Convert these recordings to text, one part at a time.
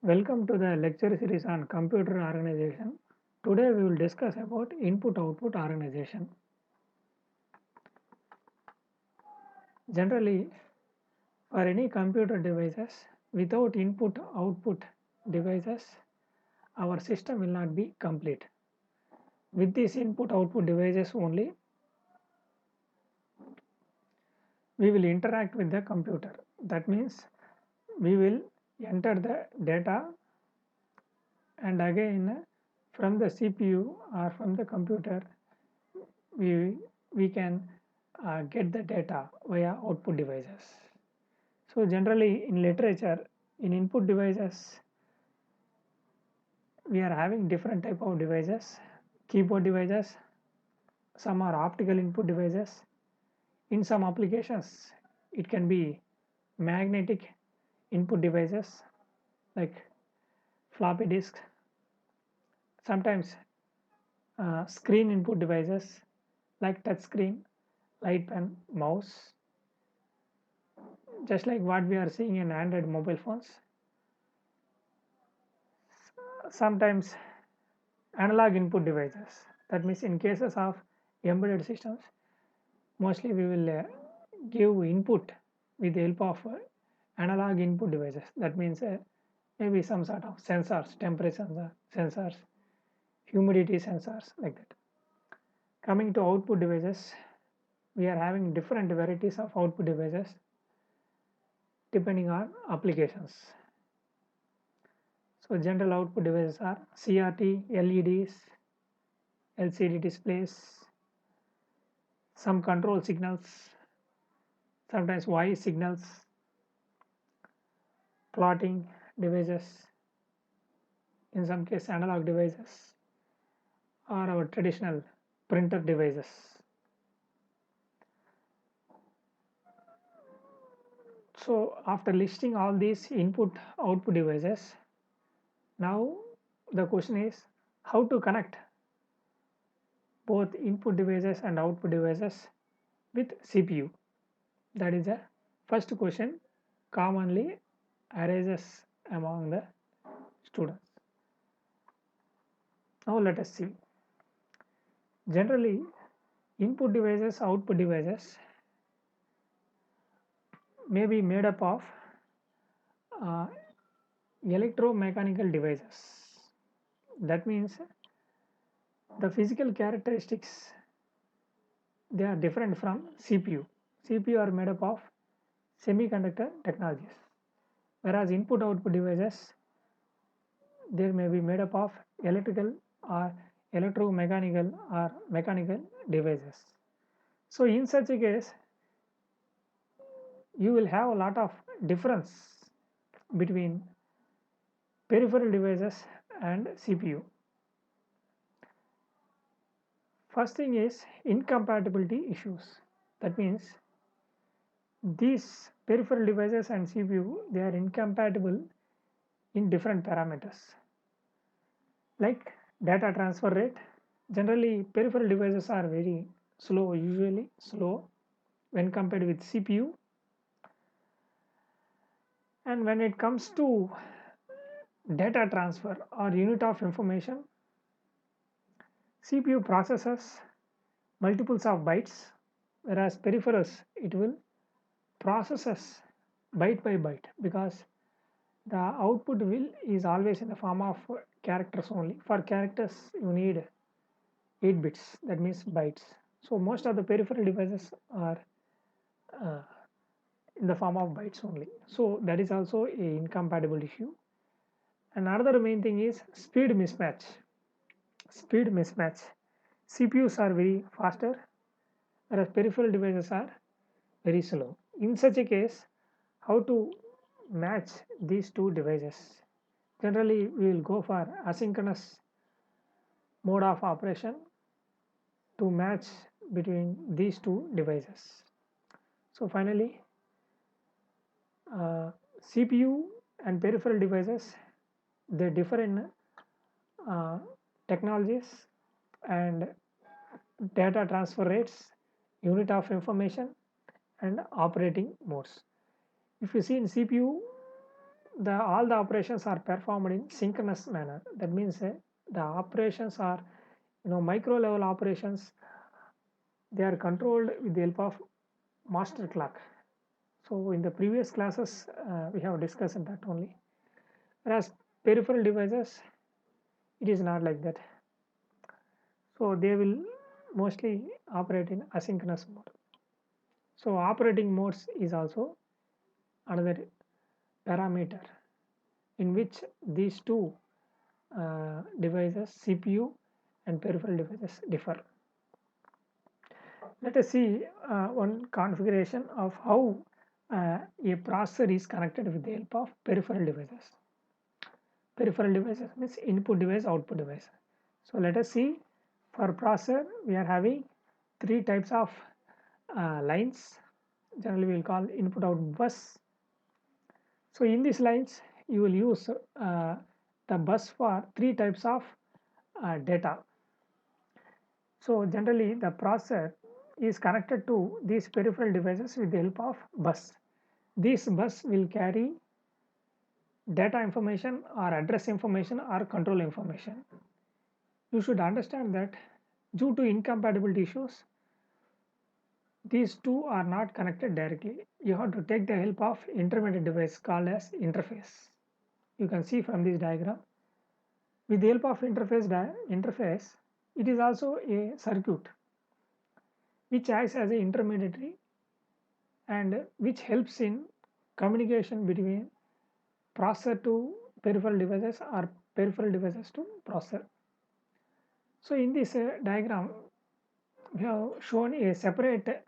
Welcome to the lecture series on computer organization. Today we will discuss about input-output organization. Generally, for any computer devices, without input-output devices, our system will not be complete. With these input-output devices only, we will interact with the computer. That means we will enter the data and again from the CPU or from the computer we can get the data via output devices. So generally in literature, in input devices, we are having different type of devices, keyboard devices, some are optical input devices. In some applications, it can be magnetic input devices like floppy disk, sometimes screen input devices like touch screen, light pen, mouse, just like what we are seeing in Android mobile phones. Sometimes analog input devices, that means in cases of embedded systems, mostly we will give input with the help of analog input devices. That means maybe some sort of sensors, temperature sensors, humidity sensors, like that. Coming to output devices, we are having different varieties of output devices depending on applications. So general output devices are CRT, LEDs, LCD displays, some control signals, sometimes voice signals, plotting devices, in some case analog devices, or our traditional printer devices. So after listing all these input output devices, now the question is how to connect both input devices and output devices with CPU. That is the first question commonly arises among the students. Now let us see. Generally, input devices, output devices may be made up of uh, electromechanical devices. That means the physical characteristics, they are different from CPU. CPU are made up of semiconductor technologies, whereas input output devices, they may be made up of electrical or electromechanical or mechanical devices. So in such a case, you will have a lot of difference between peripheral devices and CPU. First thing is incompatibility issues. That means these peripheral devices and CPU, they are incompatible in different parameters. Like data transfer rate, generally peripheral devices are very slow, usually slow when compared with CPU. And when it comes to data transfer or unit of information, CPU processes multiples of bytes, whereas peripherals it will processes byte by byte, because the output will is always in the form of characters only. For characters you need 8 bits, that means bytes. So most of the peripheral devices are uh, in the form of bytes only. So that is also a incompatible issue. Another main thing is speed mismatch. Speed mismatch. CPUs are very faster, whereas peripheral devices are very slow. In such a case, how to match these two devices? Generally, we will go for asynchronous mode of operation to match between these two devices. So finally, CPU and peripheral devices, they differ in uh, technologies and data transfer rates, unit of information, and operating modes. If you see in CPU, the all the operations are performed in synchronous manner. That means the operations are, micro level operations. They are controlled with the help of master clock. So in the previous classes we have discussed that only. Whereas peripheral devices, it is not like that. So they will mostly operate in asynchronous mode. So operating modes is also another parameter in which these two devices, CPU and peripheral devices, differ. Let us see one configuration of how a processor is connected with the help of peripheral devices. Peripheral devices means input device, output device. So let us see, for processor we are having three types of lines. Generally we will call input output bus. So in these lines you will use the bus for three types of data. So generally the processor is connected to these peripheral devices with the help of bus. This bus will carry data information or address information or control information. You should understand that due to incompatibility issues, these two are not connected directly. You have to take the help of intermediate device called as interface. You can see from this diagram. With the help of interface, it is also a circuit which acts as an intermediary and which helps in communication between processor to peripheral devices or peripheral devices to processor. So in this diagram we have shown a separate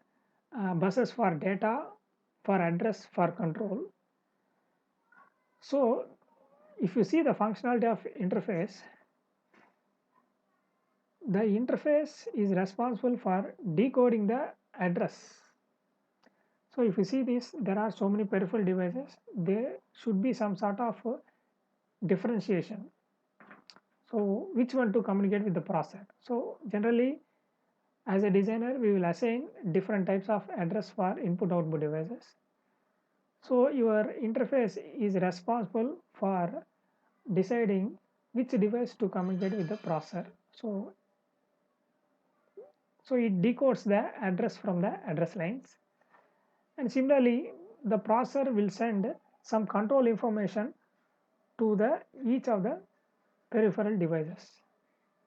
buses for data, for address, for control. So if you see the functionality of interface, the interface is responsible for decoding the address. So if you see this, there are so many peripheral devices, there should be some sort of differentiation. So which one to communicate with the processor? So generally as a designer we will assign different types of address for input output devices. So your interface is responsible for deciding which device to communicate with the processor. So it decodes the address from the address lines, and similarly the processor will send some control information to the each of the peripheral devices.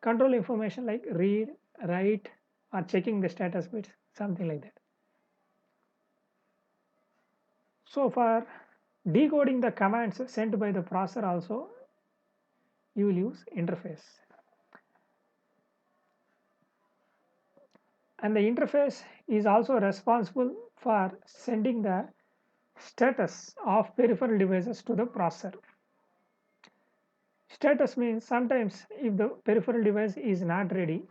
Control information like read, write, or checking the status bits, something like that. So for decoding the commands sent by the processor also you will use interface. And the interface is also responsible for sending the status of peripheral devices to the processor. Status means sometimes if the peripheral device is not ready,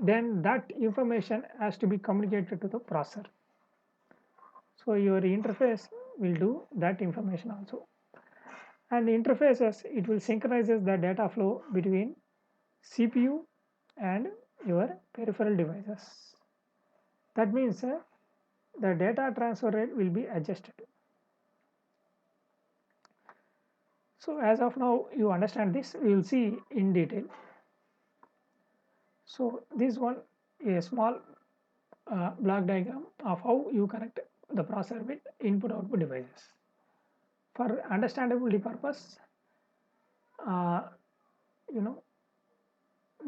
then that information has to be communicated to the processor. So your interface will do that information also. And the interfaces, it will synchronizes the data flow between CPU and your peripheral devices. That means the data transfer rate will be adjusted. So as of now you understand this, we will see in detail. So this one, a small block diagram of how you connect the processor with input output devices. For understandability purpose, uh, you know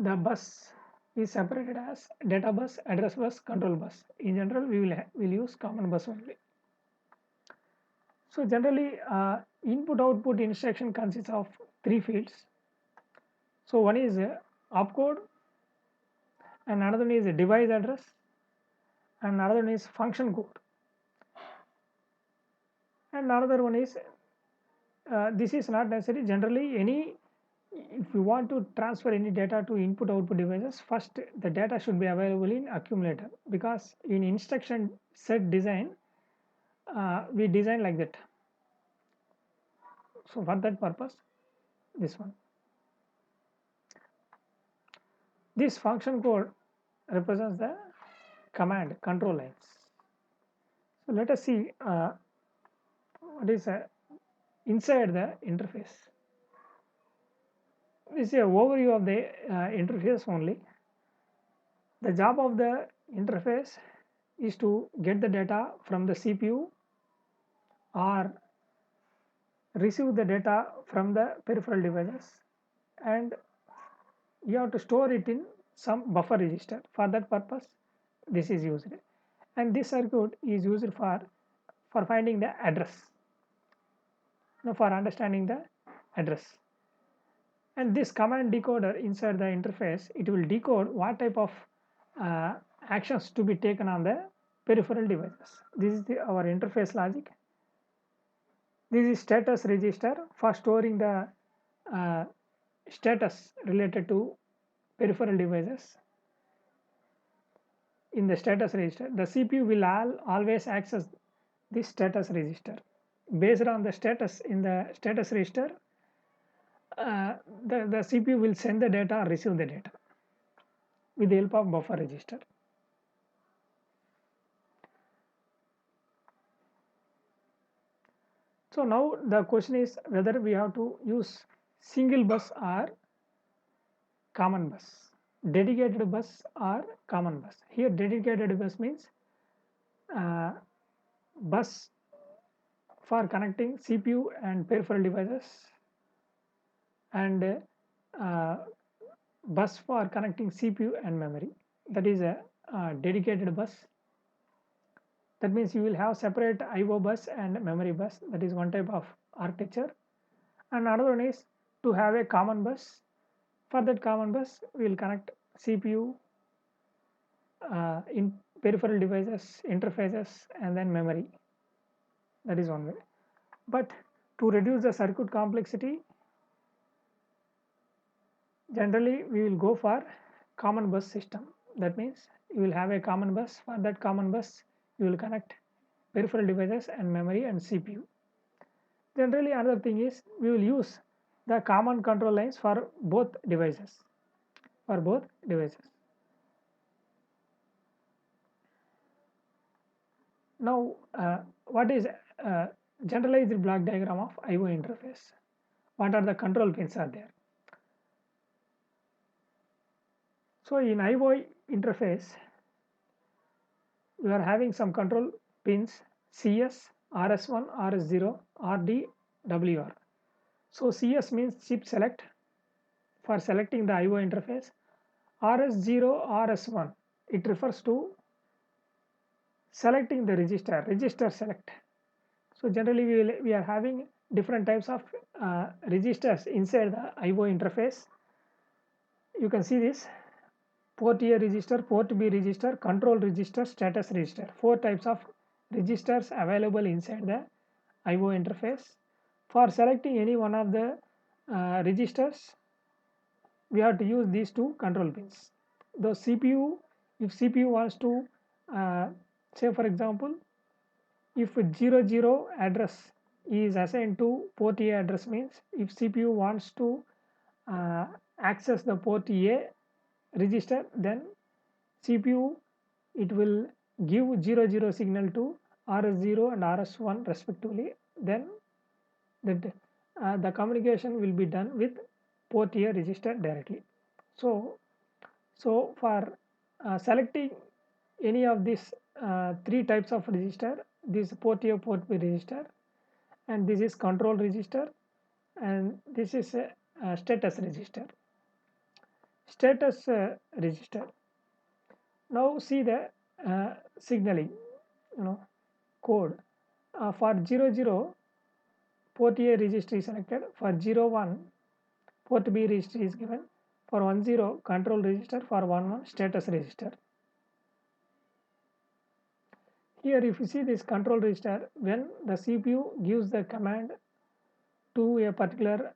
the bus is separated as data bus, address bus, control bus. In general we will use common bus only. So generally input output instruction consists of three fields. So one is opcode, and another one is a device address, and another one is function code, and another one is this is not necessary. Generally if you want to transfer any data to input output devices, first the data should be available in accumulator, because in instruction set design we design like that. So for that purpose, this one, this function code represents the command control lines. So let us see what is inside the interface. This is an overview of the interface only. The job of the interface is to get the data from the CPU or receive the data from the peripheral devices, and you have to store it in some buffer register. For that purpose this is used, and this circuit is used for finding the address, for understanding the address. And this command decoder inside the interface, it will decode what type of uh, actions to be taken on the peripheral devices. This is our interface logic. This is status register for storing the uh, status related to peripheral devices. In the status register, the CPU will always access this status register. Based on the status in the status register, the CPU will send the data or receive the data with the help of buffer register. So now the question is whether we have to use single bus or common bus, dedicated bus or common bus. Here dedicated bus means uh, bus for connecting CPU and peripheral devices, and bus for connecting CPU and memory. That is a dedicated bus. That means you will have separate IO bus and memory bus. That is one type of architecture. And another one is to have a common bus. For that common bus, we will connect CPU, in peripheral devices, interfaces, and then memory. That is one way. But to reduce the circuit complexity, generally we will go for common bus system. That means you will have a common bus. For that common bus, you will connect peripheral devices and memory and CPU. Generally another thing is we will use the common control lines for both devices. Now what is generalized block diagram of IO interface? What are the control pins are there? So in IO interface we are having some control pins CS, RS1, RS0, RD, WR. So CS means chip select for selecting the IO interface. RS0, RS1, it refers to selecting the register select. So generally we are having different types of registers inside the IO interface. You can see this: port A register, port B register, control register, status register. 4 types of registers available inside the IO interface. For selecting any one of the registers, we have to use these two control pins. The CPU, if CPU wants to say for example, if 00 address is assigned to port A address, means if CPU wants to access the port A register, then CPU it will give 00 signal to RS0 and RS1 respectively. Then the communication will be done with port A register directly. So for selecting any of these 3 types of register, this port A, port B register, and this is control register, and this is a status register. Register. Now see the signaling, code. For 00, port A register is selected. For 01, port B register is given. For 10, control register. For 11, status register. Here if you see this control register, when the CPU gives the command to a particular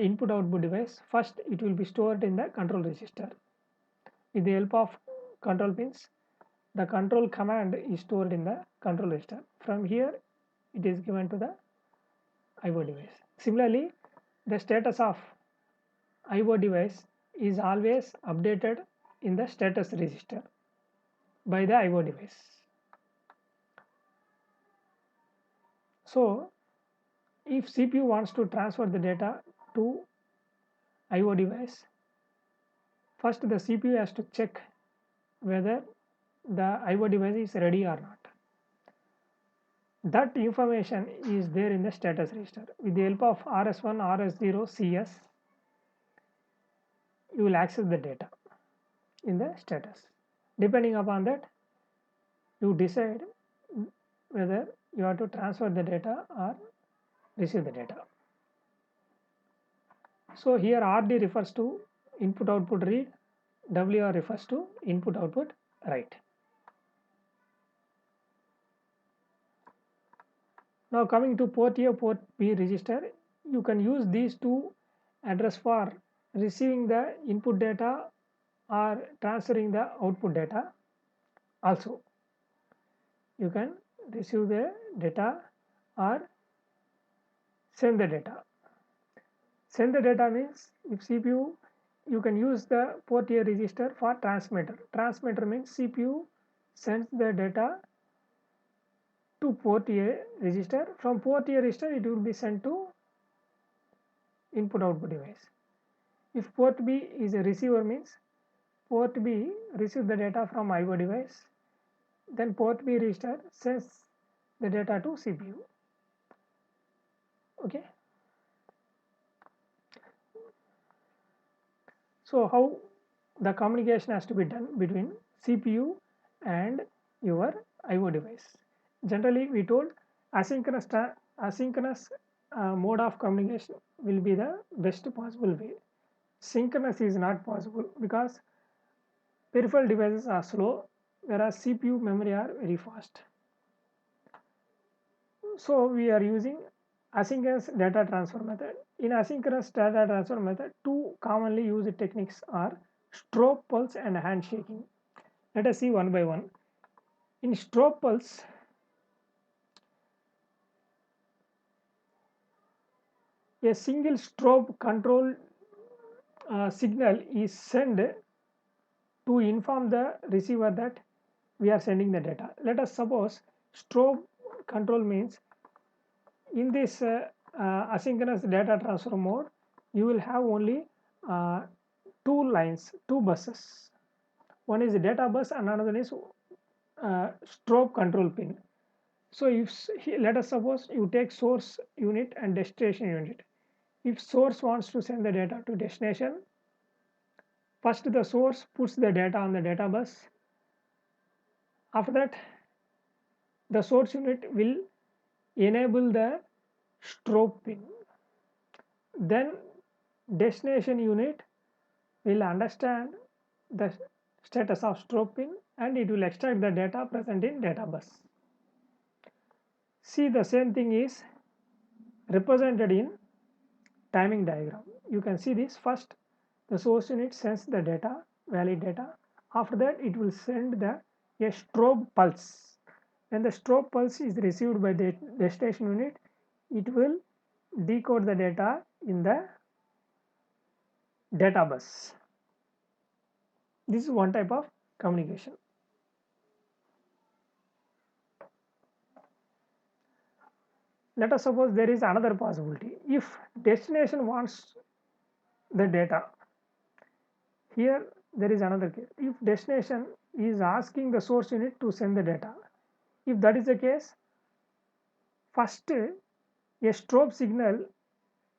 input output device, first it will be stored in the control register. With the help of control pins, the control command is stored in the control register. From here it is given to the IO device. Similarly, the status of IO device is always updated in the status register by the IO device. So if CPU wants to transfer the data to IO device, first the CPU has to check whether the IO device is ready or not. That information is there in the status register. With the help of RS1, RS0, CS, you will access the data in the status. Depending upon that, you decide whether you have to transfer the data or receive the data. So here RD refers to input output read, WR refers to input output write. Now coming to port A, port B register, you can use these two address for receiving the input data or transferring the output data. Also, you can receive the data or send the data. Send the data means if CPU, you can use the port A register for transmitter. Transmitter means CPU sends the data to port A register. From port A register, it will be sent to input output device. If port B is a receiver means port B receives the data from IO device, then port B register sends the data to CPU. Okay. So how the communication has to be done between CPU and your IO device? Generally, we told asynchronous mode of communication will be the best possible way. Synchronous is not possible because peripheral devices are slow, whereas CPU memory are very fast. So we are using asynchronous data transfer method. In asynchronous data transfer method, two commonly used techniques are strobe pulse and handshaking. Let us see one by one. In strobe pulse, a single strobe control signal is sent to inform the receiver that we are sending the data. Let us suppose strobe control means in this asynchronous data transfer mode, you will have only two lines, two buses. One is the data bus and another is strobe control pin. So if let us suppose you take source unit and destination unit. If source wants to send the data to destination, first the source puts the data on the data bus. After that, the source unit will enable the strobe pin. Then destination unit will understand the status of strobe pin and it will extract the data present in data bus. See, the same thing is represented in timing diagram. You can see this. First the source unit sends the data, valid data. After that it will send a strobe pulse. When the strobe pulse is received by the destination unit, it will decode the data in the data bus. This is one type of communication. Let us suppose there is another possibility. If destination wants the data, here there is another case. If destination is asking the source unit to send the data, if that is the case, first a strobe signal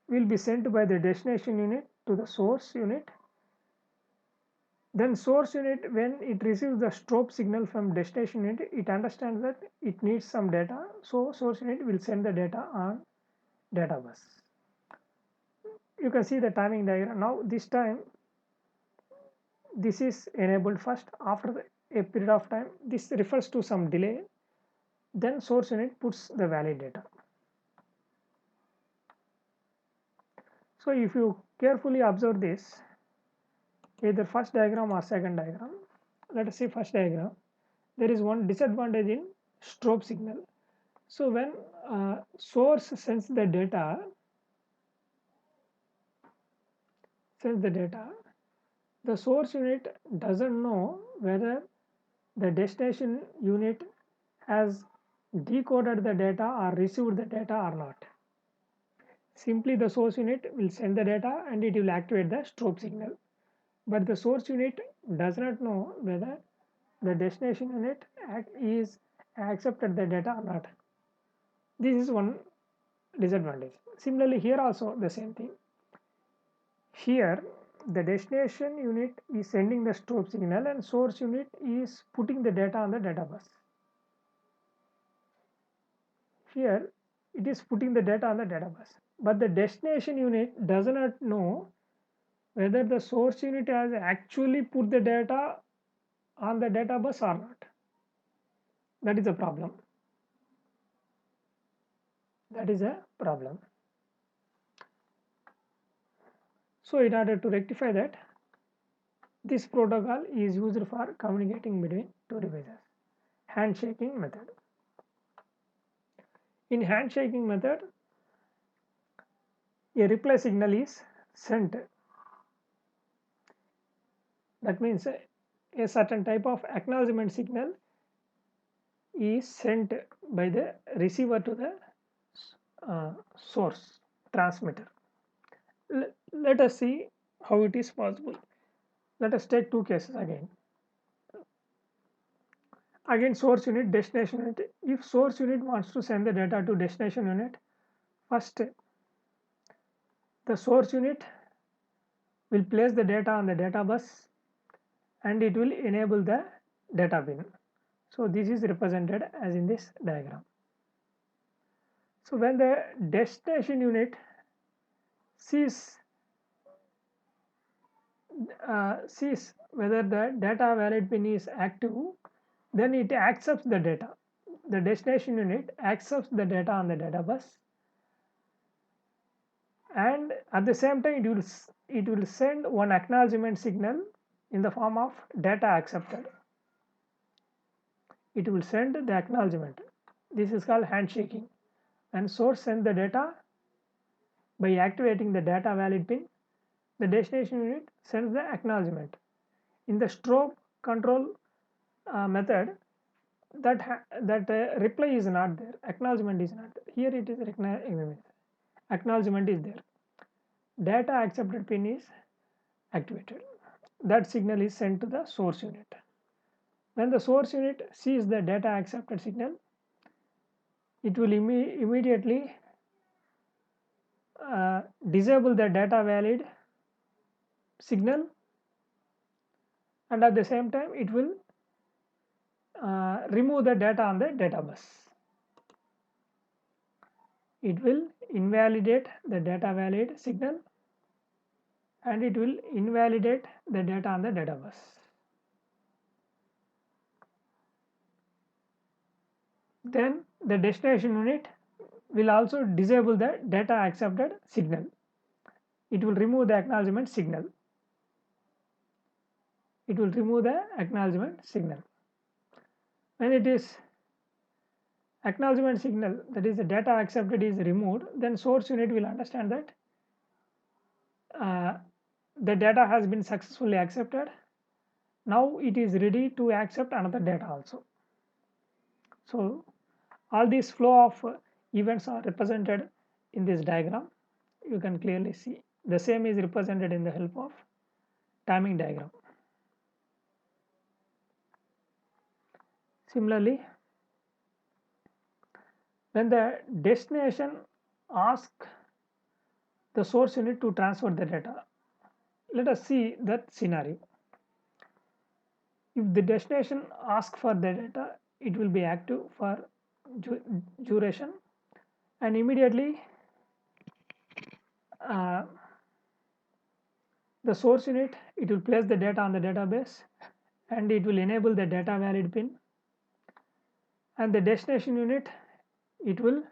will be sent by the destination unit to the source unit. Then source unit, when it receives the strobe signal from destination unit, it understands that it needs some data, so source unit will send the data on data bus. You can see the timing diagram. Now this time this is enabled first. After a period of time, this refers to some delay, then source unit puts the valid data. So if you carefully observe this, either first diagram or second diagram, let us see first diagram, there is one disadvantage in strobe signal. So when source sends the data, the source unit doesn't know whether the destination unit has decoded the data or received the data or not. Simply the source unit will send the data and it will activate the strobe signal. But the source unit does not know whether the destination unit is accepted the data or not. This is one disadvantage. Similarly, here also the same thing. Here the destination unit is sending the strobe signal and source unit is putting the data on the data bus. Here it is putting the data on the data bus, but the destination unit does not know whether the source unit has actually put the data on the data bus or not. That is a problem. That is a problem. So in order to rectify that, this protocol is used for communicating between two devices. Handshaking method. In handshaking method, a reply signal is sent. That means a certain type of acknowledgement signal is sent by the receiver to the source transmitter. Let us see how it is possible. Let us take two cases again. Again, source unit, destination unit. If source unit wants to send the data to destination unit, first the source unit will place the data on the data bus and it will enable the data bin. So this is represented as in this diagram. So when the destination unit sees whether the data valid pin is active, then it accepts the data. The destination unit accepts the data on the data bus, and at the same time it will send one acknowledgement signal in the form of data accepted. It will send the acknowledgement. This is called handshaking. And source send the data by activating the data valid pin. The destination unit sends the acknowledgement. In the strobe control method, that reply is not there, acknowledgement is not there. Here it is acknowledgement is there. Data accepted pin is activated. That signal is sent to the source unit. When the source unit sees the data accepted signal, it will immediately disable the data valid signal, and at the same time it will remove the data on the data bus. It will invalidate the data valid signal and it will invalidate the data on the data bus. Then the destination unit will also disable the data accepted signal. It will remove the acknowledgement signal. It will remove the acknowledgement signal. When it is acknowledgement signal, that is the data accepted, is removed, then source unit will understand that the data has been successfully accepted. Now it is ready to accept another data also. So all these flow of events are represented in this diagram. You can clearly see the same is represented in the help of timing diagram. Similarly, when the destination asks the source unit to transfer the data, let us see that scenario. If the destination asks for the data, it will be active for duration, and immediately the source unit, it will place the data on the database and it will enable the data valid pin, and the destination unit, it will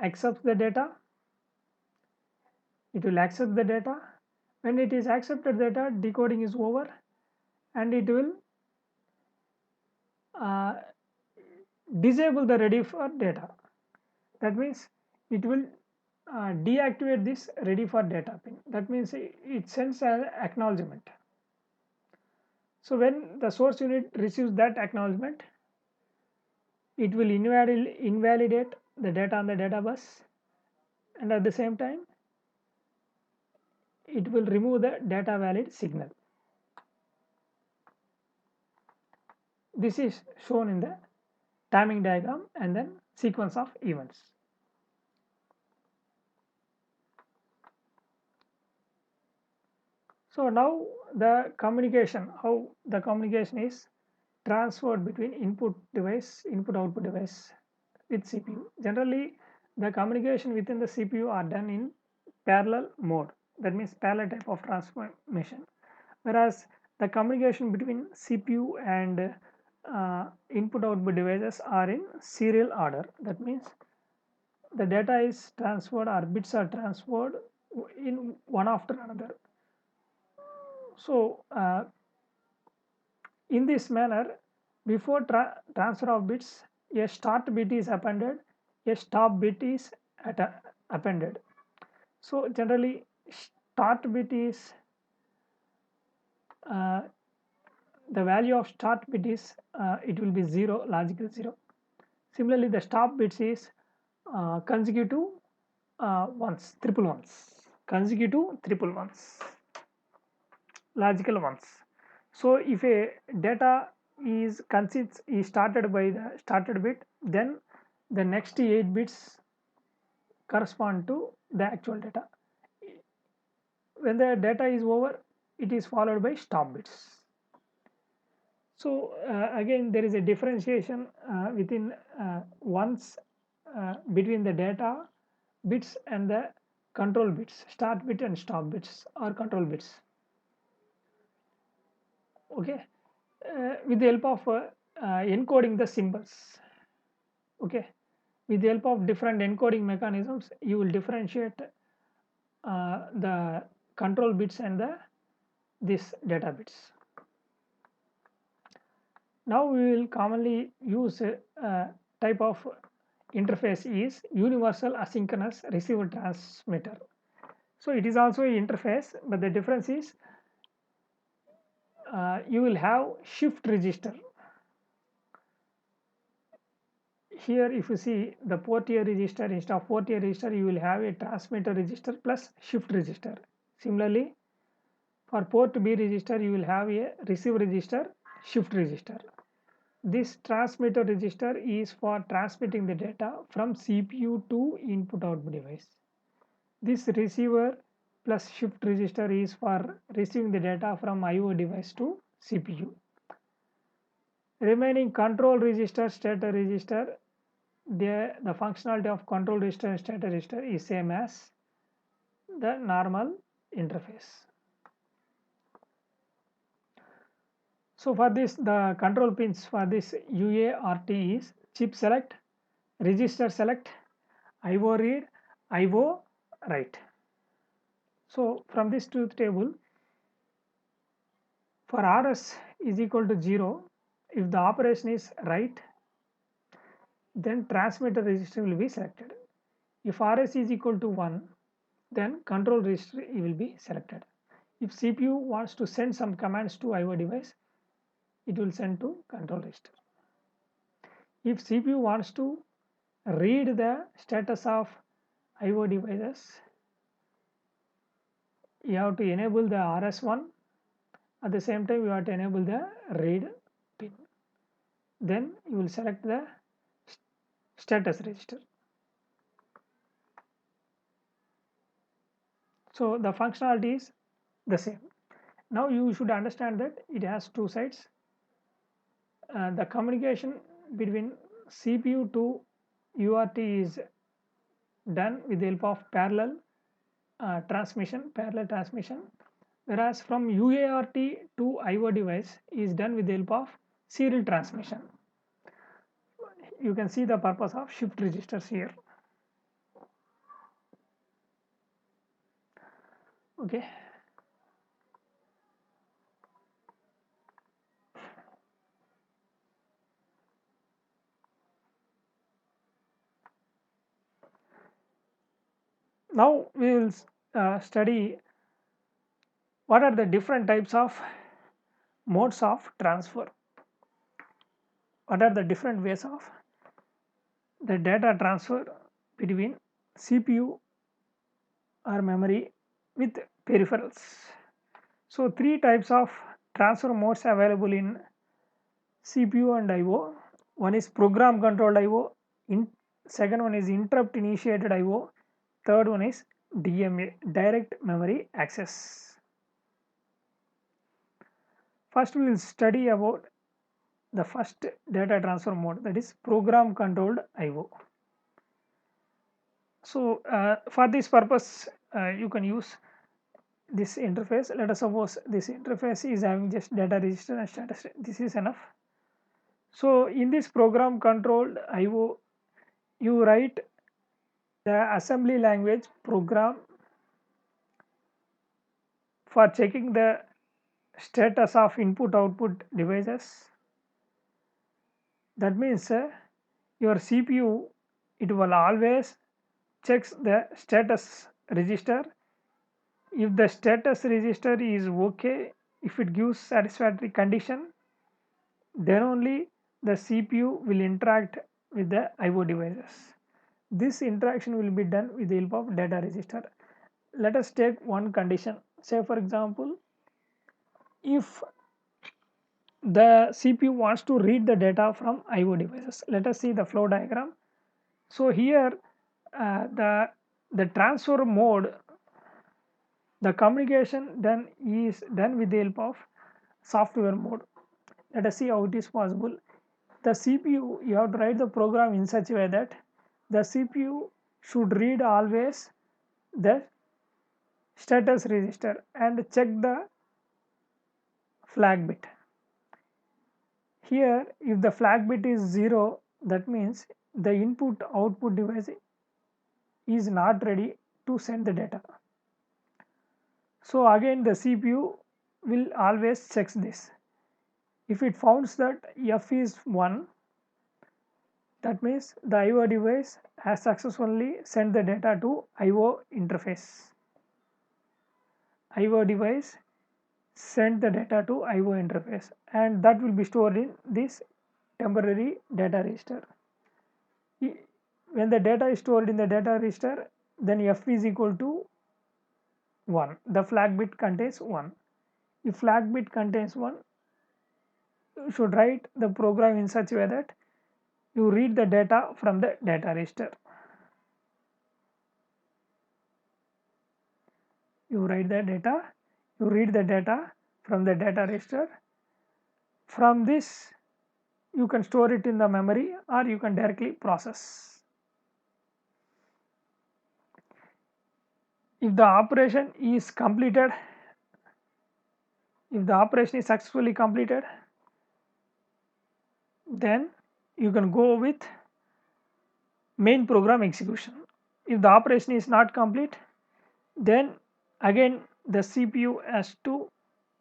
accept the data. It will accept the data. When it is accepted data, decoding is over and it will disable the ready for data. That means it will deactivate this ready for data pin. That means it sends an acknowledgement. So when the source unit receives that acknowledgement, it will invalidate the data on the data bus, and at the same time it will remove the data valid signal. This is shown in the timing diagram and then sequence of events. So now the communication, how the communication is transferred between input output device with CPU. Generally the communication within the CPU are done in parallel mode, that means parallel type of transformation, whereas the communication between CPU and input output devices are in serial order. That means the data is transferred or bits are transferred in one after another. So in this manner, before transfer of bits, a start bit is appended, a stop bit is appended. So generally start bit is the value of start bit is it will be 0, logical 0. Similarly the stop bits is consecutive ones, triple ones, consecutive triple ones, logical ones. So if a data is started by the started bit, then the next 8 bits correspond to the actual data. When the data is over, it is followed by stop bits. So again there is a differentiation within ones between the data bits and the control bits, start bit and stop bits or control bits. Okay, with the help of encoding the symbols. Okay, with the help of different encoding mechanisms, you will differentiate the control bits and this data bits. Now we will commonly use type of interface is universal asynchronous receiver transmitter. So it is also an interface, but the difference is you will have shift register. Here if you see the port A register, instead of port A register you will have a transmitter register plus shift register. Similarly for port B register you will have a receive register, shift register. This transmitter register is for transmitting the data from CPU to input output device. This receiver plus shift register is for receiving the data from IO device to CPU. Remaining control register, stator register, the functionality of control register and stator register is same as the normal interface. So for this, the control pins for this UART is chip select, register select, IO read, IO write. So from this truth table, for RS is equal to 0, if the operation is write, then transmitter register will be selected. If RS is equal to 1, then control register will be selected. If CPU wants to send some commands to IO device, it will send to control register. If CPU wants to read the status of IO devices, you have to enable the RS1, at the same time you have to enable the read pin. Then you will select the status register. So the functionality is the same. Now you should understand that it has two sides. The communication between CPU to UART is done with the help of parallel transmission, whereas from UART to IO device is done with the help of serial transmission. You can see the purpose of shift registers here. Okay. Now we will study what are the different types of modes of transfer. What are the different ways of the data transfer between CPU or memory with peripherals. So three types of transfer modes available in CPU and IO. One is program controlled IO, second one is interrupt initiated IO, third one is DMA, direct memory access. First we will study about the first data transfer mode, that is program controlled IO. So for this purpose you can use this interface. Let us suppose this interface is having just data register and status. This is enough. So in this program controlled IO, you write the assembly language program for checking the status of input output devices. That means your CPU, it will always checks the status register. If the status register is okay, if it gives satisfactory condition, then only the CPU will interact with the IO devices. This interaction will be done with the help of data register. Let us take one condition. Say for example, if the CPU wants to read the data from IO devices. Let us see the flow diagram. So here the transfer mode, the communication then is done with the help of software mode. Let us see how it is possible. The CPU, you have to write the program in such a way that the CPU should read always the status register and check the flag bit. Here if the flag bit is 0, that means the input output device is not ready to send the data. So again the CPU will always checks this. If it finds that F is 1, that means the IO device has successfully sent the data to IO interface. IO device send the data to IO interface and that will be stored in this temporary data register. When the data is stored in the data register, then F is equal to 1. The flag bit contains 1. If flag bit contains 1, you should write the program in such a way that you read the data from the data register. You write the data, you read the data from the data register. From this you can store it in the memory or you can directly process. If the operation is completed, if the operation is successfully completed, then you can go with main program execution. If the operation is not complete, then again the CPU has to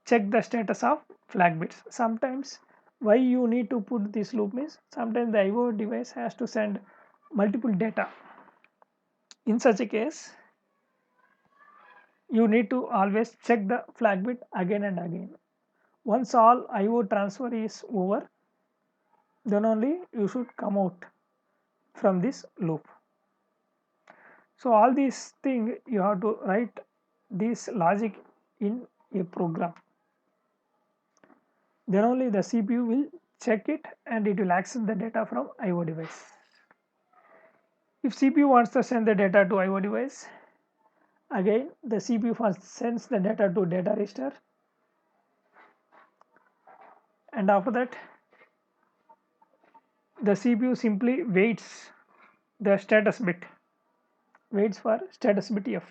check the status of flag bits. Sometimes why you need to put this loop means sometimes the IO device has to send multiple data. In such a case, you need to always check the flag bit again and again. Once all IO transfer is over, then only you should come out from this loop. So all these things you have to write this logic in a program. Then only the CPU will check it and it will access the data from IO device. If CPU wants to send the data to IO device, again the CPU first sends the data to data register and after that the CPU simply waits the status bit, waits for status bit F.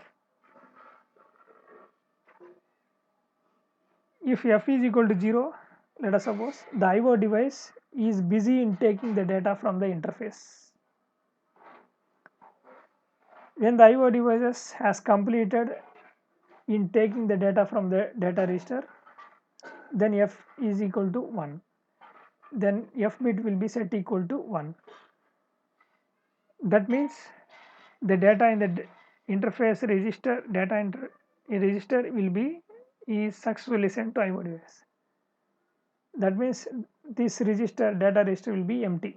If F is equal to 0, let us suppose the IO device is busy in taking the data from the interface. When the IO devices has completed in taking the data from the data register, then F is equal to 1. Then F bit will be set equal to 1. That means the data in the interface register, register will be is successfully sent to IO device. That means this register, data register will be empty.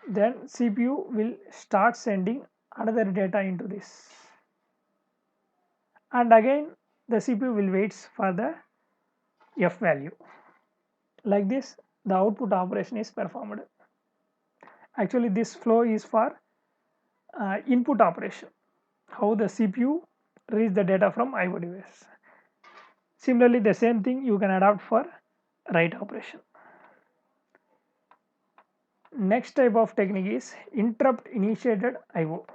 Then CPU will start sending another data into this. and again the CPU will waits for the F value. Like this the output operation is performed. Actually this flow is for input operation, how the CPU reads the data from IO device. Similarly the same thing you can adopt for write operation. Next type of technique is interrupt initiated IO.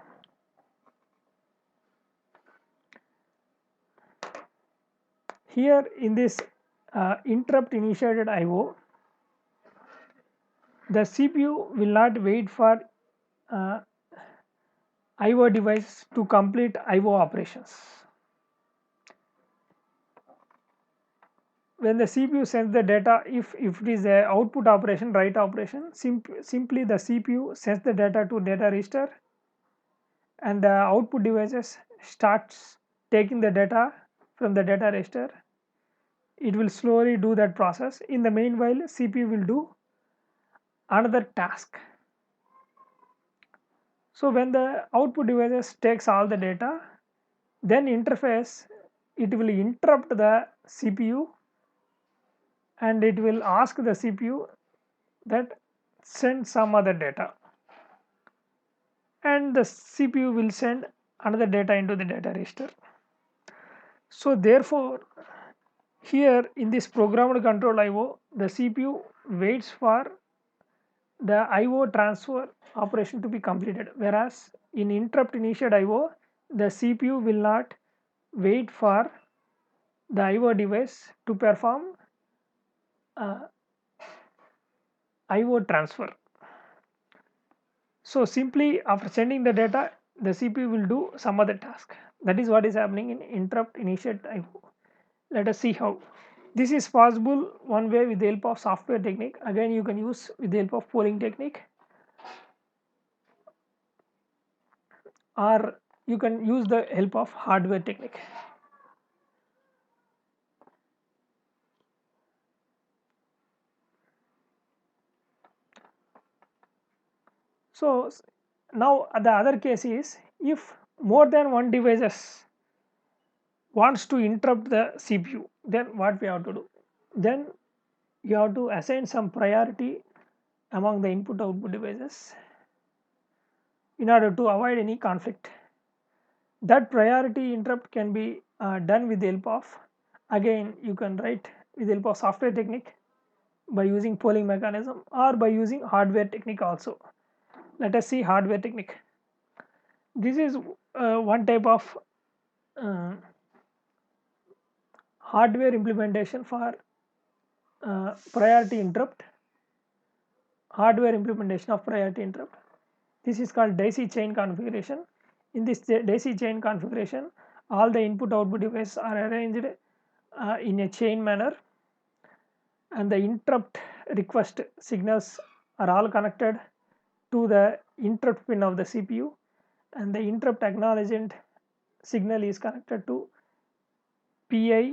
Here in this interrupt initiated IO, the CPU will not wait for uh, IO device to complete IO operations. When the CPU sends the data, if it is a output operation, write operation, simply the CPU sends the data to data register, and the output devices starts taking the data from the data register. It will slowly do that process. In the meanwhile CPU will do another task. So when the output devices takes all the data, then interface it will interrupt the CPU and it will ask the CPU that send some other data, and the CPU will send another data into the data register. So therefore here in this programmed control IO, the CPU waits for the IO transfer operation to be completed, whereas in interrupt initiated IO the CPU will not wait for the IO device to perform IO transfer. So simply after sending the data the CPU will do some other task. That is what is happening in interrupt initiated IO. Let us see how. This is possible one way with the help of software technique. Again you can use with the help of polling technique, or you can use the help of hardware technique. So now the other case is if more than one devices wants to interrupt the CPU, then what we have to do? Then you have to assign some priority among the input output devices in order to avoid any conflict. That priority interrupt can be done with the help of, again you can write with the help of software technique by using polling mechanism or by using hardware technique also. Let us see hardware technique. This is one type of uh, hardware implementation for priority interrupt, hardware implementation of priority interrupt. This is called daisy chain configuration. In this daisy chain configuration all the input output devices are arranged in a chain manner, and the interrupt request signals are all connected to the interrupt pin of the CPU, and the interrupt acknowledgement signal is connected to PI,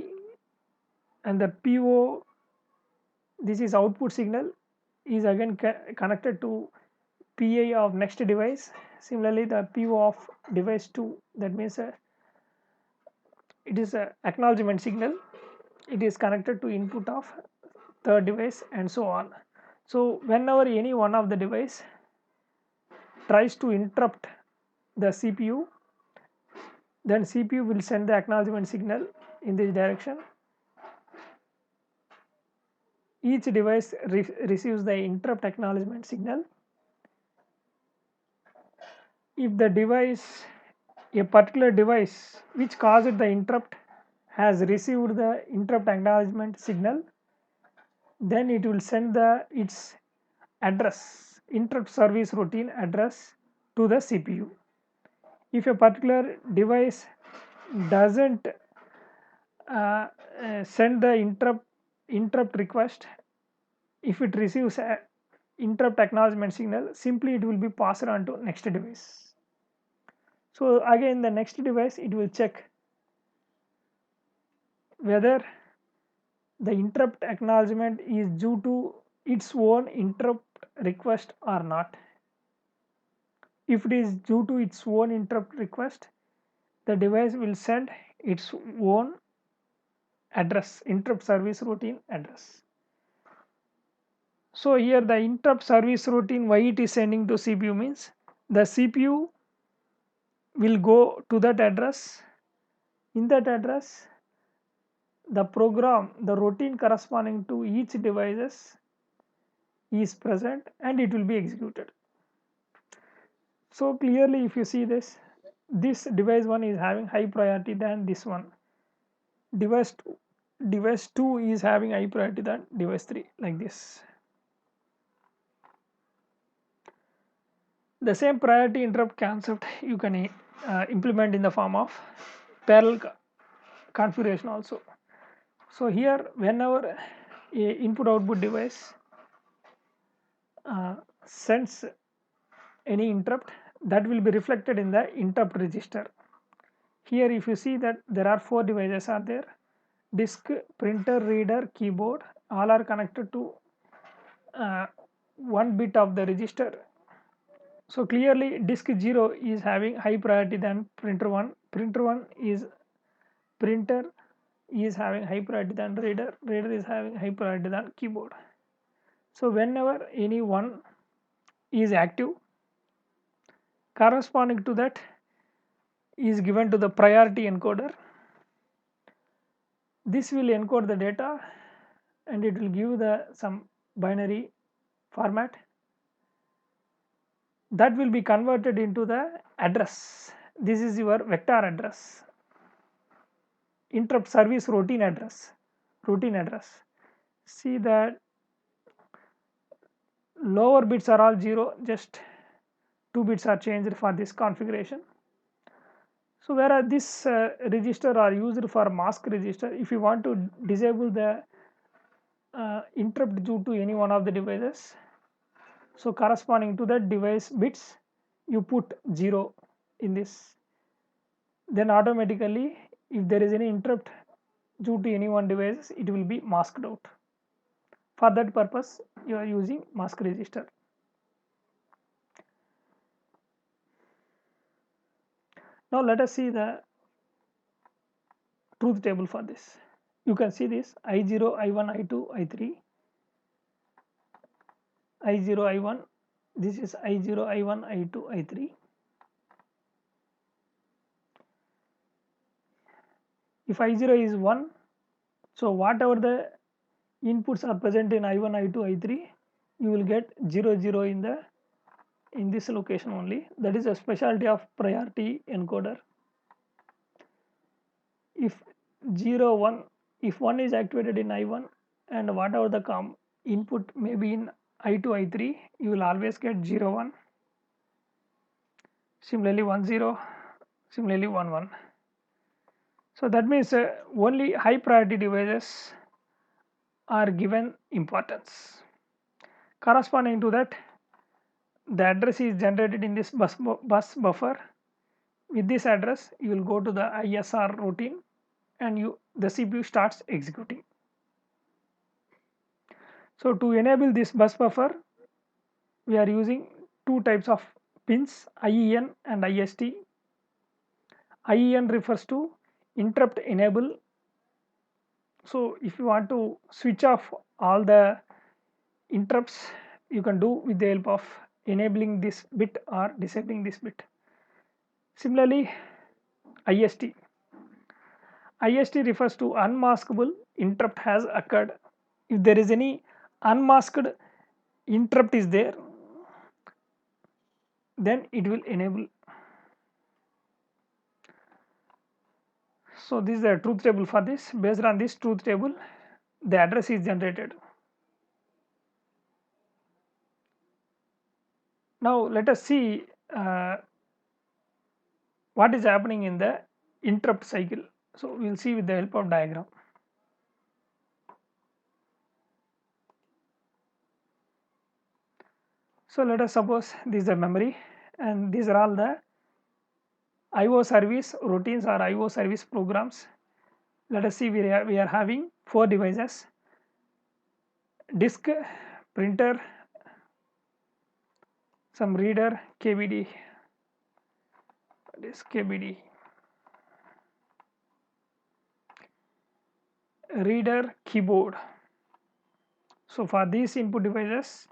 and the PO, this is output signal, is again connected to PI of next device. Similarly the PO of device 2, that means it is a acknowledgement signal, it is connected to input of third device and so on. So whenever any one of the device tries to interrupt the CPU, then CPU will send the acknowledgement signal in this direction. Each device receives the interrupt acknowledgement signal. If the device, a particular device which caused the interrupt has received the interrupt acknowledgement signal, then it will send its address, interrupt service routine address, to the CPU. If a particular device doesn't send the interrupt request, if it receives a interrupt acknowledgement signal, simply it will be passed on to next device. So again the next device it will check whether the interrupt acknowledgement is due to its own interrupt request or not. If it is due to its own interrupt request, the device will send its own address, interrupt service routine address. So here the interrupt service routine, why it is sending to CPU means the CPU will go to that address. In that address, the program, the routine corresponding to each devices is present and it will be executed. So clearly if you see this device 1 is having high priority than this one. Device 2 is having high priority than device 3, like this. The same priority interrupt concept you can implement in the form of parallel configuration also. So here whenever a input output device sends any interrupt, that will be reflected in the interrupt register. Here if you see that there are 4 devices are there: disk, printer, reader, keyboard, all are connected to one bit of the register. So clearly disk 0 is having high priority than printer 1, printer is having high priority than reader, is having high priority than keyboard. So whenever any one is active, corresponding to that is given to the priority encoder. This will encode the data and it will give the some binary format that will be converted into the address. This is your vector address, interrupt service routine address. See that lower bits are all 0, just 2 bits are changed for this configuration. So whereas this register are used for mask register, if you want to disable the interrupt due to any one of the devices, so corresponding to that device bits you put 0 in this, then automatically if there is any interrupt due to any one device, it will be masked out. For that purpose you are using mask register. Now let us see the truth table for this. You can see this I0, I1, I2, I3, I0, I1, this is I0, I1, I2, I3. If I0 is 1, so whatever the inputs are present in I1, I2, I3, you will get 0, 0 in this location only. That is a specialty of priority encoder. If 0, 1, if 1 is activated in I1 and whatever the input may be in I2, I3, you will always get 0, 1. Similarly 1, 0, similarly 1, 1. So that means only high priority devices are given importance. Corresponding to that, the address is generated in this bus buffer. With this address, you will go to the ISR routine and the CPU starts executing. So to enable this bus buffer, we are using two types of pins, IEN and IST. IEN refers to interrupt enable. So if you want to switch off all the interrupts, you can do with the help of enabling this bit or disabling this bit. Similarly, IST. IST refers to unmaskable interrupt has occurred. If there is any unmasked interrupt is there, then it will enable. So this is the truth table for this. Based on this truth table, the address is generated. Now let us see what is happening in the interrupt cycle. So we will see with the help of diagram. So let us suppose this is the memory and these are all the IO service routines or IO service programs. Let us see we are having 4 devices: disk, printer, some reader, KBD, disk KBD. reader keyboard. So for these input devices,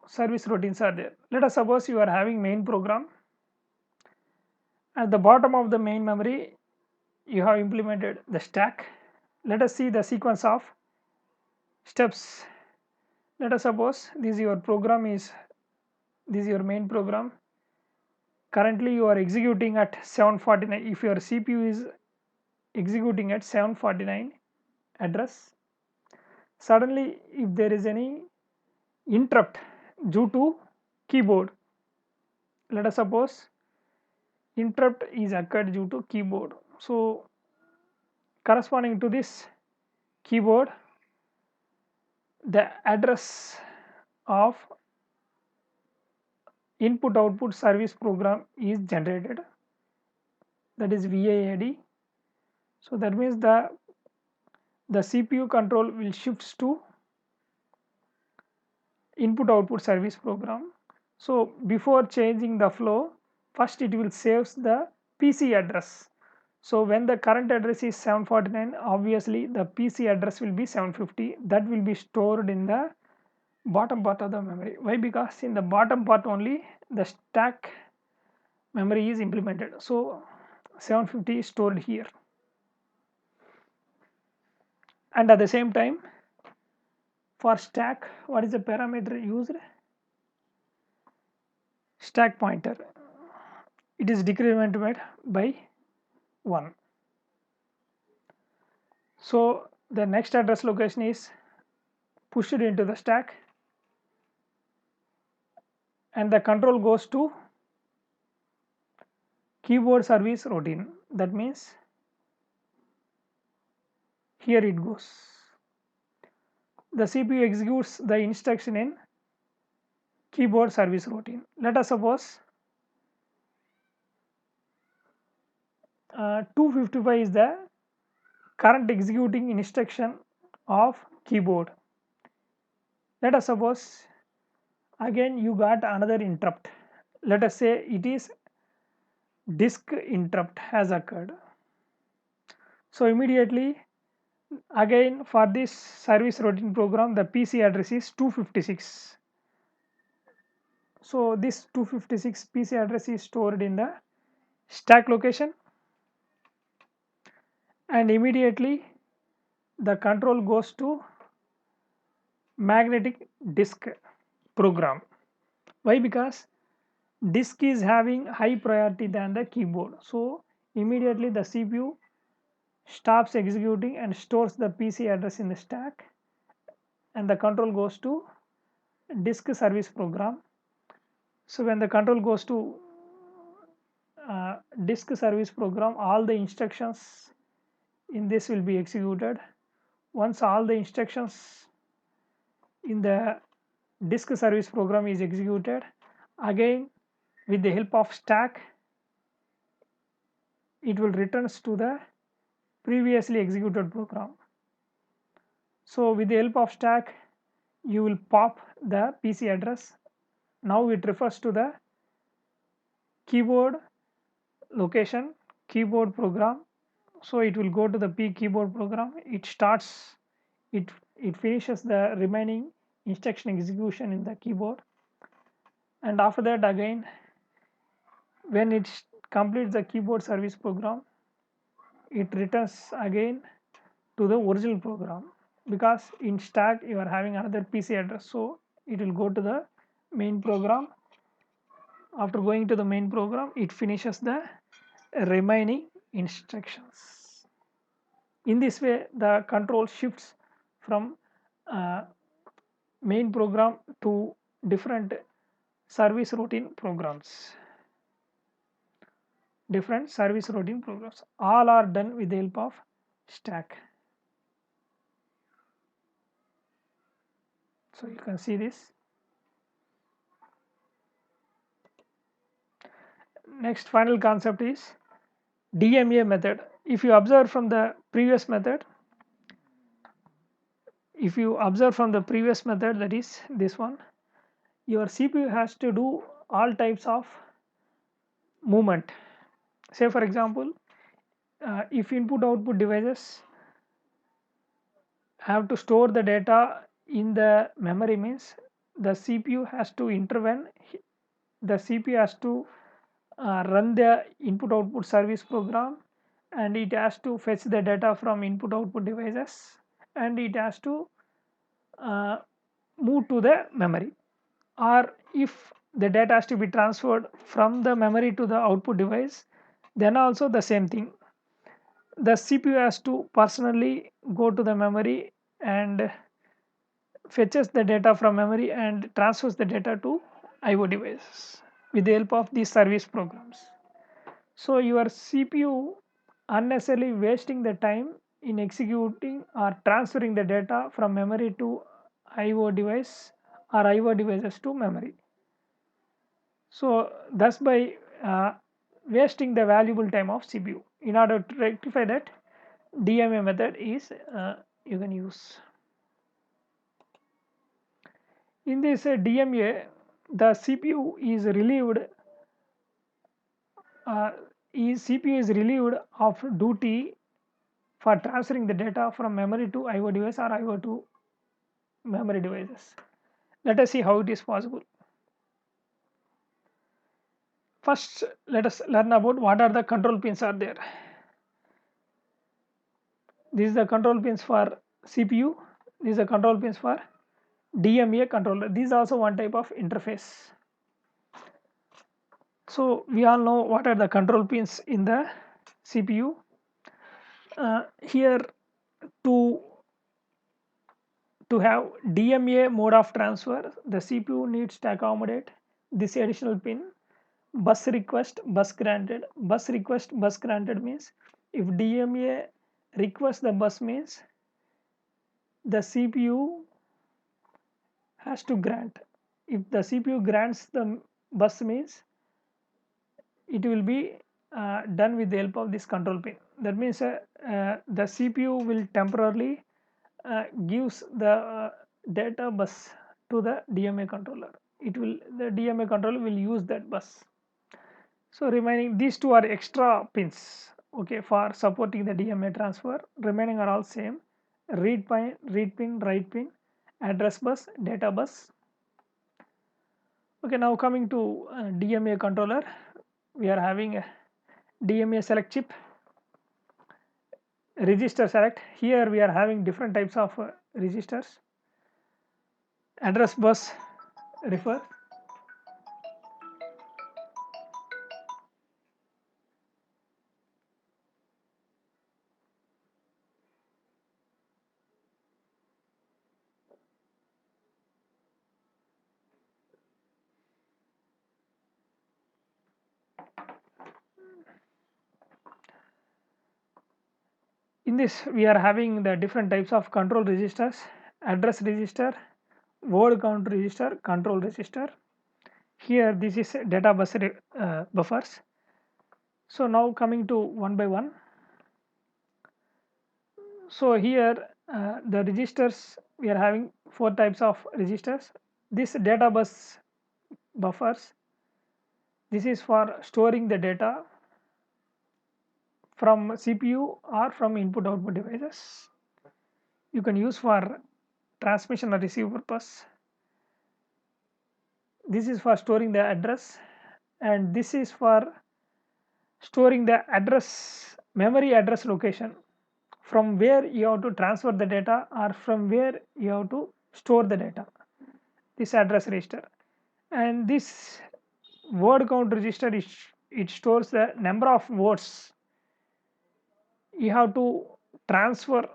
service routines are there. Let us suppose you are having main program. At the bottom of the main memory, you have implemented the stack. Let us see the sequence of steps. Let us suppose this is your program, this is your main program. Currently you are executing at 749. If your CPU is executing at 749 address, suddenly if there is any interrupt due to keyboard, let us suppose interrupt is occurred due to keyboard. So corresponding to this keyboard, the address of input output service program is generated, that is VIAD. So that means the CPU control will shifts to input output service program. So before changing the flow, first it will saves the PC address. So when the current address is 749, obviously the PC address will be 750. That will be stored in the bottom part of the memory. Why? Because in the bottom part only the stack memory is implemented. So 750 is stored here. And at the same time, for stack, what is the parameter used? Stack pointer. It is decremented by 1. So the next address location is pushed into the stack, and the control goes to keyboard service routine. That means here it goes. The CPU executes the instruction in keyboard service routine. Let us suppose 255 is the current executing instruction of keyboard. Let us suppose again you got another interrupt. Let us say it is disk interrupt has occurred. So immediately again for this service routine program, the PC address is 256. So this 256 PC address is stored in the stack location, and immediately the control goes to magnetic disk program. Why? Because disk is having high priority than the keyboard. So immediately the CPU stops executing and stores the PC address in the stack, and the control goes to disk service program. So when the control goes to disk service program, all the instructions in this will be executed. Once all the instructions in the disk service program is executed, again with the help of stack, it will returns to the previously executed program. So with the help of stack, you will pop the PC address. Now it refers to the keyboard location, keyboard program. So it will go to the P keyboard program. It starts, it finishes the remaining instruction execution in the keyboard, and after that again when it completes the keyboard service program, it returns again to the original program, because in stack you are having another PC address. So it will go to the main program. After going to the main program, it finishes the remaining instructions. In this way the control shifts from main program to different service routine programs. Different service routine programs, all are done with the help of stack. So you can see this. Next final concept is DMA method. If you observe from the previous method, that is this one, your CPU has to do all types of movement. Say for example, if input output devices have to store the data in the memory, means the CPU has to intervene. The CPU has to run the input output service program, and it has to fetch the data from input output devices, and it has to uh, move to the memory. Or if the data has to be transferred from the memory to the output device, then also the same thing. The CPU has to personally go to the memory and fetches the data from memory and transfers the data to IO devices with the help of these service programs. So your CPU unnecessarily wasting the time in executing or transferring the data from memory to IO device or IO devices to memory. So thus by wasting the valuable time of CPU. In order to rectify that, DMA method is you can use. In this DMA, the CPU is relieved CPU is relieved of duty for transferring the data from memory to IO device or IO to memory devices. Let us see how it is possible. First, let us learn about what are the control pins are there. This is the control pins for CPU. This is the control pins for DMA controller. This is also one type of interface. So we all know what are the control pins in the CPU. Here to have DMA mode of transfer, the CPU needs to accommodate this additional pin. Bus request, bus granted. Bus request, bus granted means if DMA requests the bus, means the CPU has to grant. If the CPU grants the bus, means it will be done with the help of this control pin. That means the CPU will temporarily gives the data bus to the DMA controller. The DMA controller will use that bus. So remaining these two are extra pins, okay, for supporting the DMA transfer. Remaining are all same: read pin, write pin, address bus, data bus. Okay, now coming to DMA controller, we are having a DMA select chip, register select. Here we are having different types of registers. Address bus refer. In this we are having the different types of control registers: address register, word count register, control register. Here this is data bus buffers. So now coming to one by one. So here the registers, we are having four types of registers. This data bus buffers, this is for storing the data from CPU or from input output devices. You can use for transmission or receive purpose. This is for storing the address, and this is for storing the address, memory address location, from where you have to transfer the data or from where you have to store the data. This address register. And this word count register is, it stores the number of words you have to transfer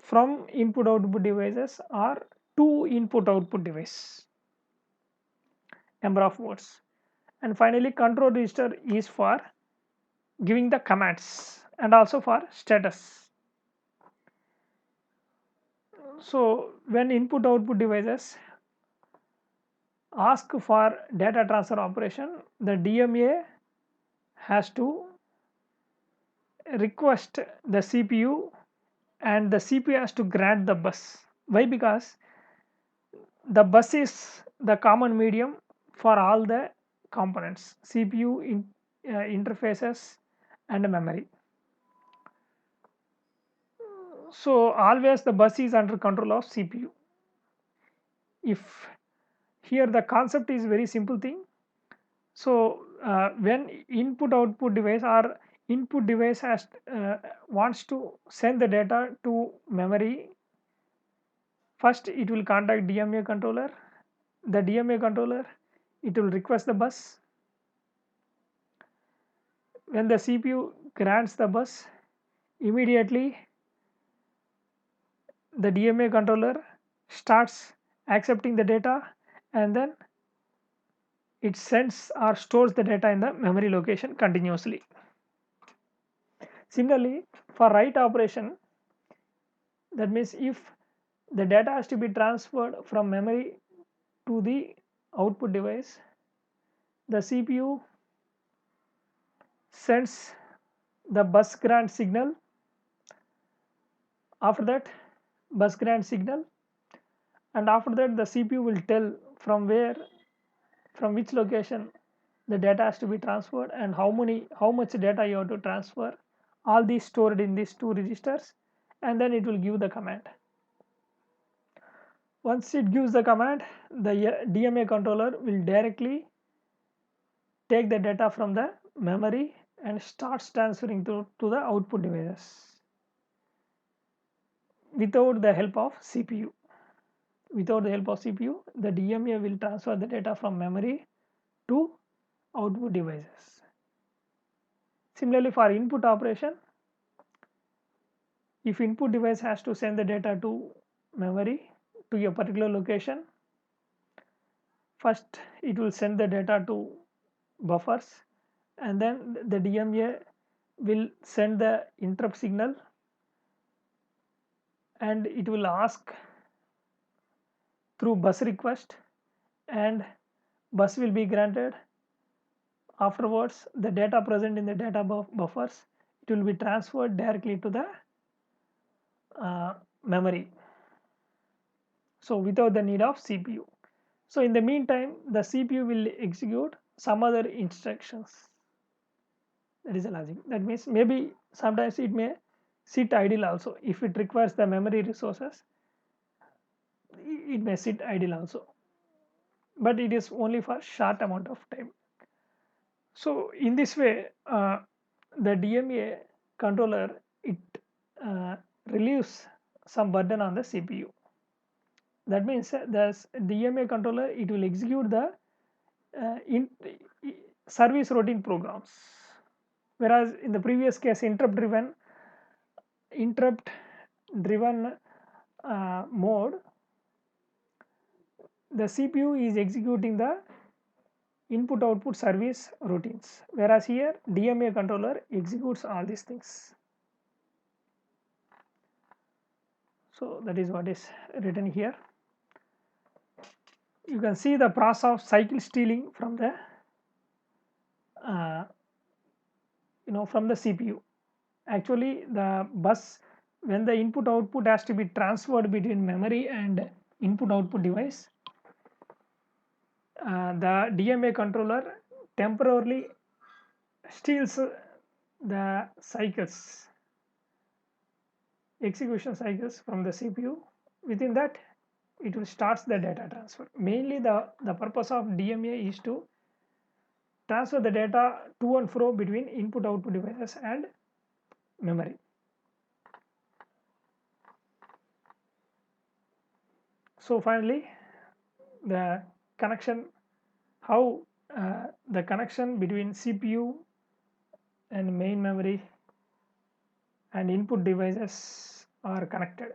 from input output devices or to input output device, number of words. And finally control register is for giving the commands and also for status. So when input output devices ask for data transfer operation, the DMA has to request the CPU, and the CPU has to grant the bus. Why? Because the bus is the common medium for all the components: CPU, interfaces, and memory. So always the bus is under control of CPU. If here the concept is very simple thing. So when input output device or input device has wants to send the data to memory, first it will contact DMA controller. The DMA controller, it will request the bus. When the CPU grants the bus, immediately the DMA controller starts accepting the data, and then it sends or stores the data in the memory location continuously. Similarly, for write operation, that means if the data has to be transferred from memory to the output device, the CPU sends the bus grant signal. After that, bus grant signal, and after that the CPU will tell from which location the data has to be transferred and how much data you have to transfer. All these stored in these two registers, and then it will give the command. Once it gives the command, the DMA controller will directly take the data from the memory and starts transferring to the output devices without the help of CPU. Without the help of CPU, the DMA will transfer the data from memory to output devices. Similarly, for input operation, if input device has to send the data to memory to a particular location, first it will send the data to buffers, and then the DMA will send the interrupt signal, and it will ask through bus request, and bus will be granted. Afterwards, the data present in the data buffers, it will be transferred directly to the memory, so without the need of CPU. So in the meantime, the CPU will execute some other instructions. That is the logic. That means maybe sometimes it may sit idle also. If it requires the memory resources, it may sit idle also, but it is only for short amount of time. So in this way, the DMA controller, it uh, relieves some burden on the CPU. That means the DMA controller, it will execute the in service routine programs, whereas in the previous case, interrupt driven mode, the CPU is executing the input output service routines, whereas here DMA controller executes all these things. So that is what is written here. You can see the process of cycle stealing from the from the CPU. Actually, the bus, when the input output has to be transferred between memory and input output device, the DMA controller temporarily steals the cycles, execution cycles from the CPU. Within that, it will start the data transfer. Mainly the purpose of DMA is to transfer the data to and fro between input output devices and memory. So finally, the connection, how the connection between CPU and main memory and input devices are connected.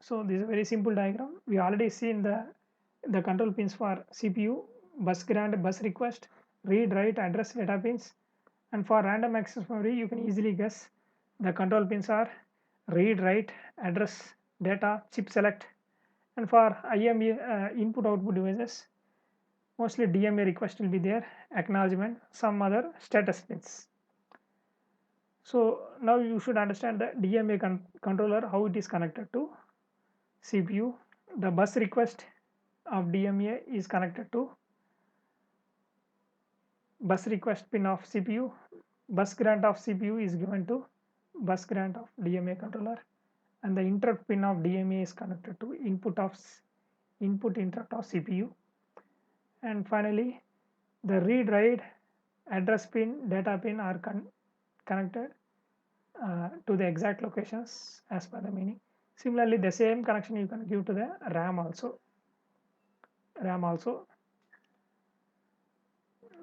So this is a very simple diagram. We already seen the control pins for CPU: bus grant, bus request, read, write, address, data pins. And for random access memory, you can easily guess the control pins are read, write, address, data, chip select. And for IME input output devices, mostly DMA request will be there, acknowledgement, some other status pins. So now you should understand the DMA controller, how it is connected to CPU. The bus request of DMA is connected to bus request pin of CPU, bus grant of CPU is given to bus grant of DMA controller, and the interrupt pin of DMA is connected to input interrupt of CPU. And finally, the read write address pin, data pin are connected to the exact locations as per the meaning. Similarly, the same connection you can give to the RAM also.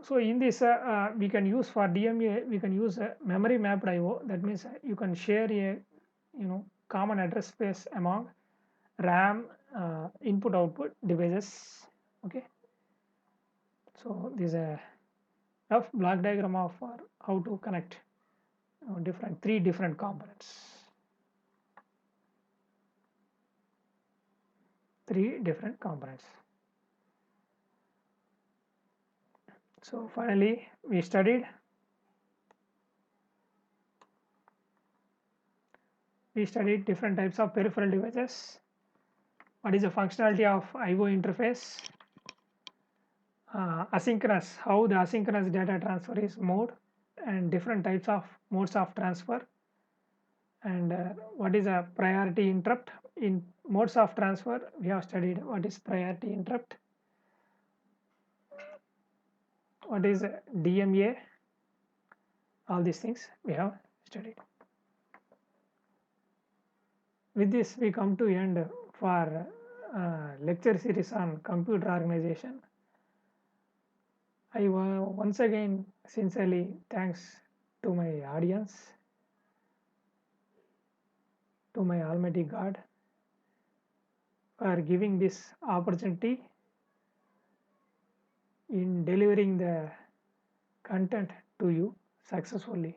So in this, we can use for DMA, we can use a memory mapped IO. That means you can share a common address space among RAM input output devices. Okay. So this is a rough block diagram of how to connect three different components. So finally, we studied different types of peripheral devices. What is the functionality of IO interface? Asynchronous, how the asynchronous data transfer is mode, and different types of modes of transfer, and what is a priority interrupt. In modes of transfer, we have studied what is priority interrupt, what is DMA, all these things we have studied. With this, we come to end for lecture series on computer organization. I once again sincerely thanks to my audience, to my Almighty God, for giving this opportunity in delivering the content to you successfully.